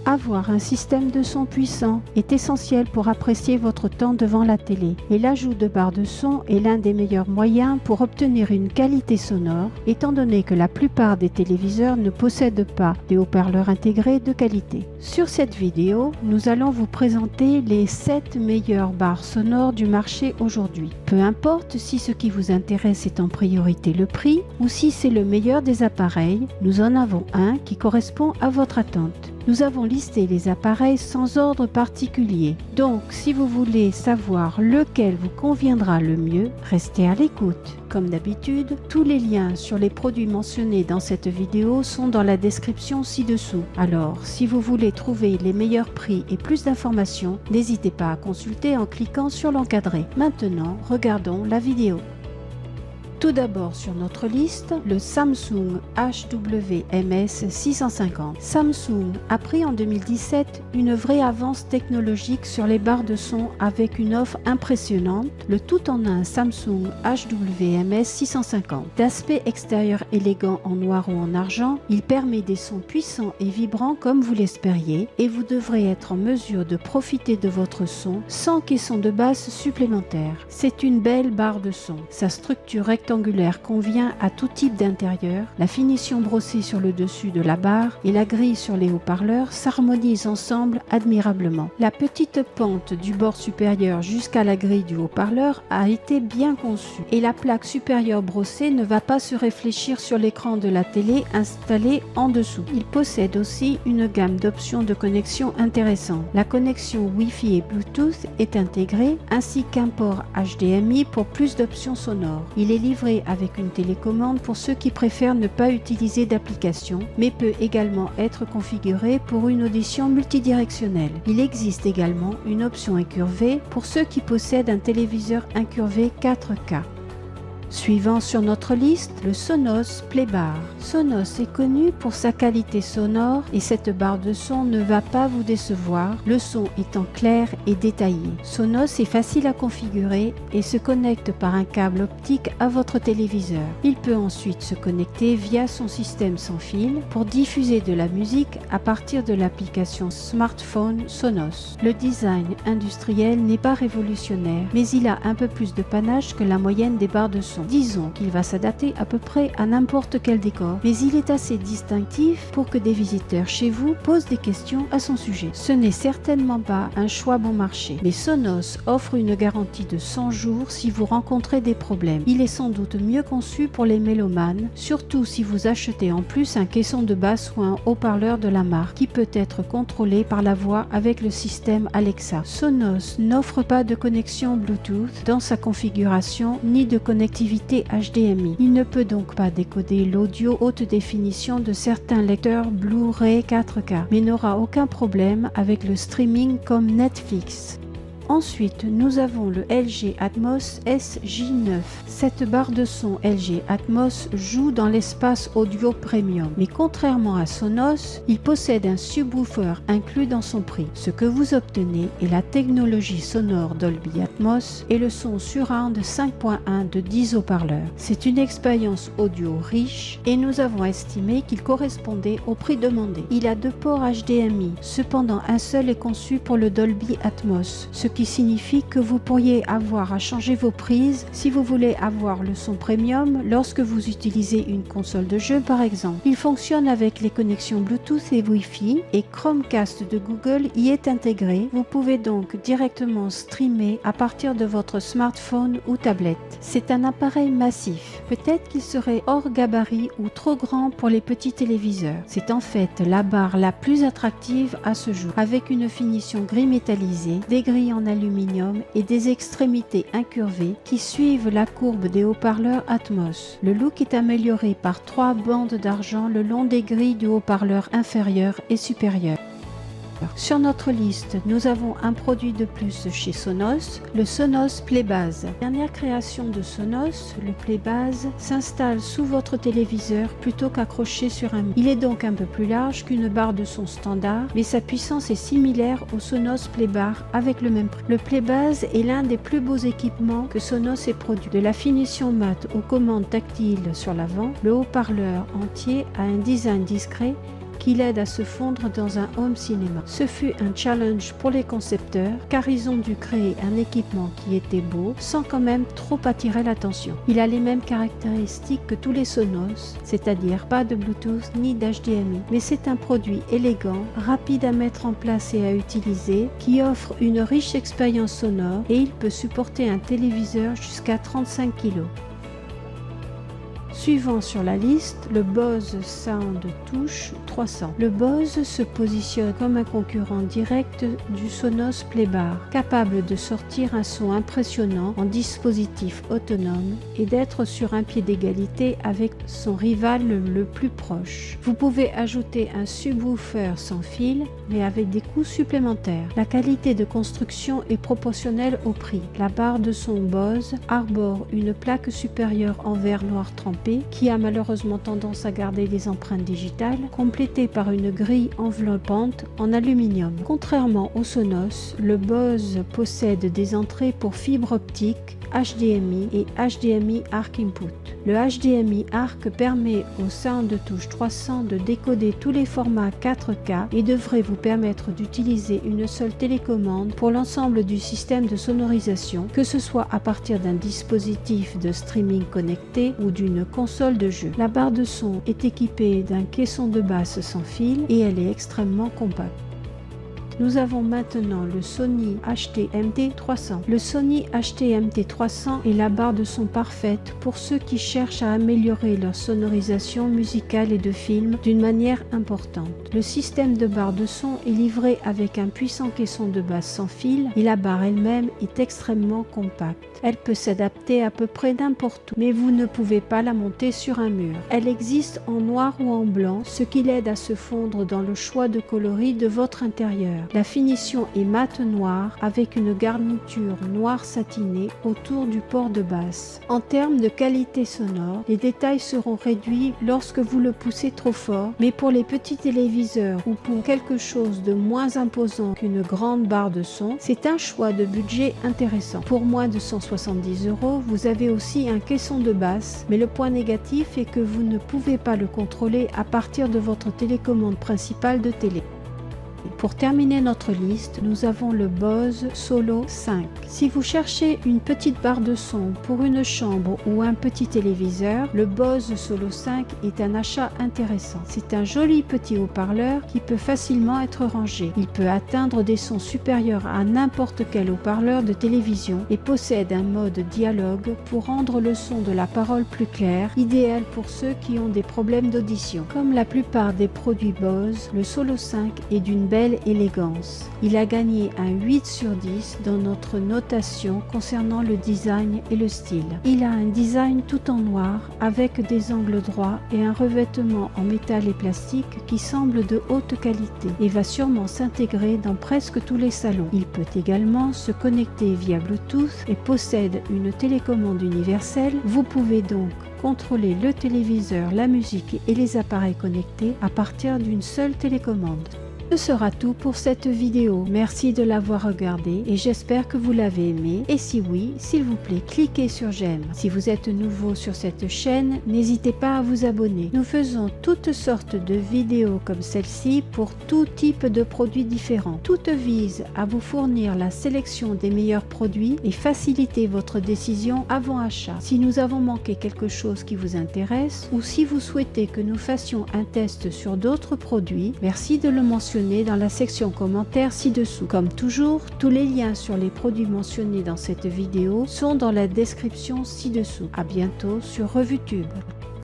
Avoir un système de son puissant est essentiel pour apprécier votre temps devant la télé, et l'ajout de barres de son est l'un des meilleurs moyens pour obtenir une qualité sonore, étant donné que la plupart des téléviseurs ne possèdent pas des haut-parleurs intégrés de qualité. Sur cette vidéo, nous allons vous présenter les 7 meilleures barres sonores du marché aujourd'hui. Peu importe si ce qui vous intéresse est en priorité le prix ou si c'est le meilleur des appareils, nous en avons un qui correspond à votre attente. Nous avons listé les appareils sans ordre particulier, donc si vous voulez savoir lequel vous conviendra le mieux, restez à l'écoute. Comme d'habitude, tous les liens sur les produits mentionnés dans cette vidéo sont dans la description ci-dessous. Alors, si vous voulez trouver les meilleurs prix et plus d'informations, n'hésitez pas à consulter en cliquant sur l'encadré. Maintenant, regardons la vidéo. Tout d'abord sur notre liste, le Samsung HWMS650. Samsung a pris en 2017 une vraie avance technologique sur les barres de son avec une offre impressionnante, le tout-en-un Samsung HWMS650. D'aspect extérieur élégant en noir ou en argent, il permet des sons puissants et vibrants comme vous l'espériez et vous devrez être en mesure de profiter de votre son sans caisson de basse supplémentaire. C'est une belle barre de son. Sa structure rectangulaire convient à tout type d'intérieur, la finition brossée sur le dessus de la barre et la grille sur les haut-parleurs s'harmonisent ensemble admirablement. La petite pente du bord supérieur jusqu'à la grille du haut-parleur a été bien conçue et la plaque supérieure brossée ne va pas se réfléchir sur l'écran de la télé installé en dessous. Il possède aussi une gamme d'options de connexion intéressantes. La connexion Wi-Fi et Bluetooth est intégrée ainsi qu'un port HDMI pour plus d'options sonores. Il est livré avec une télécommande pour ceux qui préfèrent ne pas utiliser d'application, mais peut également être configuré pour une audition multidirectionnelle. Il existe également une option incurvée pour ceux qui possèdent un téléviseur incurvé 4K. Suivant sur notre liste, le Sonos Playbar. Sonos est connu pour sa qualité sonore et cette barre de son ne va pas vous décevoir, le son étant clair et détaillé. Sonos est facile à configurer et se connecte par un câble optique à votre téléviseur. Il peut ensuite se connecter via son système sans fil pour diffuser de la musique à partir de l'application smartphone Sonos. Le design industriel n'est pas révolutionnaire, mais il a un peu plus de panache que la moyenne des barres de son. Disons qu'il va s'adapter à peu près à n'importe quel décor, mais il est assez distinctif pour que des visiteurs chez vous posent des questions à son sujet. Ce n'est certainement pas un choix bon marché, mais Sonos offre une garantie de 100 jours si vous rencontrez des problèmes. Il est sans doute mieux conçu pour les mélomanes, surtout si vous achetez en plus un caisson de basse ou un haut-parleur de la marque qui peut être contrôlé par la voix avec le système Alexa. Sonos n'offre pas de connexion Bluetooth dans sa configuration ni de connectivité HDMI. Il ne peut donc pas décoder l'audio haute définition de certains lecteurs Blu-ray 4K, mais n'aura aucun problème avec le streaming comme Netflix. Ensuite, nous avons le LG Atmos SJ9. Cette barre de son LG Atmos joue dans l'espace audio premium, mais contrairement à Sonos, il possède un subwoofer inclus dans son prix. Ce que vous obtenez est la technologie sonore Dolby Atmos et le son surround 5.1 de 10 haut-parleurs. C'est une expérience audio riche et nous avons estimé qu'il correspondait au prix demandé. Il a 2 ports HDMI, cependant un seul est conçu pour le Dolby Atmos, ce qui signifie que vous pourriez avoir à changer vos prises si vous voulez avoir le son premium lorsque vous utilisez une console de jeu par exemple. Il fonctionne avec les connexions Bluetooth et Wi-Fi et Chromecast de Google y est intégré. Vous pouvez donc directement streamer à partir de votre smartphone ou tablette. C'est un appareil massif. Peut-être qu'il serait hors gabarit ou trop grand pour les petits téléviseurs. C'est en fait la barre la plus attractive à ce jour, avec une finition gris métallisé, des grilles en aluminium et des extrémités incurvées qui suivent la courbe des haut-parleurs Atmos. Le look est amélioré par 3 bandes d'argent le long des grilles du haut-parleur inférieur et supérieur. Sur notre liste, nous avons un produit de plus chez Sonos, le Sonos Playbase. Dernière création de Sonos, le Playbase s'installe sous votre téléviseur plutôt qu'accroché sur un mur. Il est donc un peu plus large qu'une barre de son standard, mais sa puissance est similaire au Sonos Playbar avec le même prix. Le Playbase est l'un des plus beaux équipements que Sonos ait produit. De la finition mat aux commandes tactiles sur l'avant, le haut-parleur entier a un design discret qui l'aide à se fondre dans un home cinéma. Ce fut un challenge pour les concepteurs car ils ont dû créer un équipement qui était beau sans quand même trop attirer l'attention. Il a les mêmes caractéristiques que tous les Sonos, c'est-à-dire pas de Bluetooth ni d'HDMI, mais c'est un produit élégant, rapide à mettre en place et à utiliser, qui offre une riche expérience sonore et il peut supporter un téléviseur jusqu'à 35 kg. Suivant sur la liste, le Bose Soundtouch 300. Le Bose se positionne comme un concurrent direct du Sonos Playbar, capable de sortir un son impressionnant en dispositif autonome et d'être sur un pied d'égalité avec son rival le plus proche. Vous pouvez ajouter un subwoofer sans fil, mais avec des coûts supplémentaires. La qualité de construction est proportionnelle au prix. La barre de son Bose arbore une plaque supérieure en verre noir trempé qui a malheureusement tendance à garder des empreintes digitales, complétée par une grille enveloppante en aluminium. Contrairement au Sonos, le Bose possède des entrées pour fibre optique, HDMI et HDMI Arc Input. Le HDMI Arc permet au Soundtouch 300 de décoder tous les formats 4K et devrait vous permettre d'utiliser une seule télécommande pour l'ensemble du système de sonorisation, que ce soit à partir d'un dispositif de streaming connecté ou d'une console de jeu. La barre de son est équipée d'un caisson de basse sans fil et elle est extrêmement compacte. Nous avons maintenant le Sony HT-MT300. Le Sony HT-MT300 est la barre de son parfaite pour ceux qui cherchent à améliorer leur sonorisation musicale et de film d'une manière importante. Le système de barre de son est livré avec un puissant caisson de basse sans fil et la barre elle-même est extrêmement compacte. Elle peut s'adapter à peu près n'importe où, mais vous ne pouvez pas la monter sur un mur. Elle existe en noir ou en blanc, ce qui l'aide à se fondre dans le choix de coloris de votre intérieur. La finition est mat noir avec une garniture noire satinée autour du port de basse. En termes de qualité sonore, les détails seront réduits lorsque vous le poussez trop fort, mais pour les petits téléviseurs ou pour quelque chose de moins imposant qu'une grande barre de son, c'est un choix de budget intéressant. Pour moins de 170 €, vous avez aussi un caisson de basse, mais le point négatif est que vous ne pouvez pas le contrôler à partir de votre télécommande principale de télé. Pour terminer notre liste, nous avons le Bose Solo 5. Si vous cherchez une petite barre de son pour une chambre ou un petit téléviseur, le Bose Solo 5 est un achat intéressant. C'est un joli petit haut-parleur qui peut facilement être rangé. Il peut atteindre des sons supérieurs à n'importe quel haut-parleur de télévision et possède un mode dialogue pour rendre le son de la parole plus clair, idéal pour ceux qui ont des problèmes d'audition. Comme la plupart des produits Bose, le Solo 5 est d'une belle élégance. Il a gagné un 8 sur 10 dans notre notation concernant le design et le style. Il a un design tout en noir avec des angles droits et un revêtement en métal et plastique qui semble de haute qualité et va sûrement s'intégrer dans presque tous les salons. Il peut également se connecter via Bluetooth et possède une télécommande universelle. Vous pouvez donc contrôler le téléviseur, la musique et les appareils connectés à partir d'une seule télécommande. Ce sera tout pour cette vidéo. Merci de l'avoir regardé et j'espère que vous l'avez aimé. Et si oui, s'il vous plaît, cliquez sur j'aime. Si vous êtes nouveau sur cette chaîne, n'hésitez pas à vous abonner. Nous faisons toutes sortes de vidéos comme celle-ci pour tout type de produits différents. Toutes visent à vous fournir la sélection des meilleurs produits et faciliter votre décision avant achat. Si nous avons manqué quelque chose qui vous intéresse ou si vous souhaitez que nous fassions un test sur d'autres produits, merci de le mentionner dans la section commentaires ci-dessous. Comme toujours, tous les liens sur les produits mentionnés dans cette vidéo sont dans la description ci-dessous. À bientôt sur RevuTube.